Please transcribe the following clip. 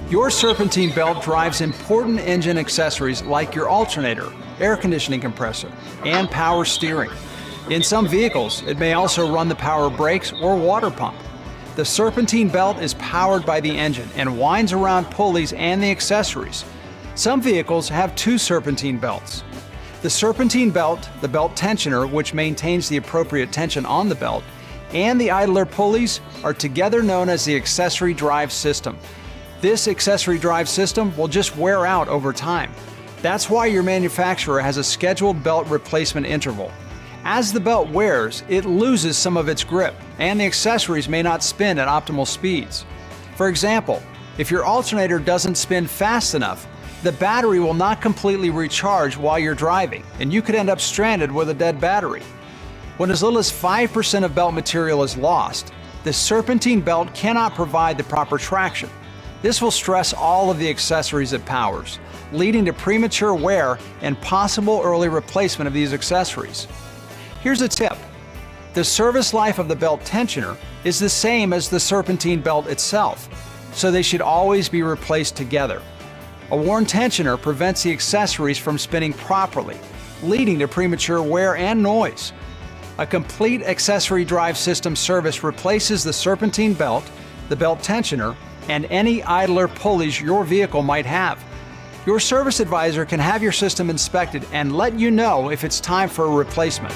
Your Serpentine belt drives important engine accessories like your alternator, air conditioning compressor, and power steering. In some vehicles, it may also run the power brakes or water pump. The Serpentine belt is powered by the engine and winds around pulleys and the accessories. Some vehicles have two Serpentine belts. The Serpentine belt, the belt tensioner, which maintains the appropriate tension on the belt, and the idler pulleys are together known as the accessory drive system. This accessory drive system will just wear out over time. That's why your manufacturer has a scheduled belt replacement interval. As the belt wears, it loses some of its grip, and the accessories may not spin at optimal speeds. For example, if your alternator doesn't spin fast enough, the battery will not completely recharge while you're driving, and you could end up stranded with a dead battery. When as little as 5% of belt material is lost, the Serpentine belt cannot provide the proper traction. This will stress all of the accessories it powers, leading to premature wear and possible early replacement of these accessories. Here's a tip. The service life of the belt tensioner is the same as the Serpentine belt itself, so they should always be replaced together. A worn tensioner prevents the accessories from spinning properly, leading to premature wear and noise. A complete accessory drive system service replaces the Serpentine belt, the belt tensioner, and any idler pulleys your vehicle might have. Your service advisor can have your system inspected and let you know if it's time for a replacement.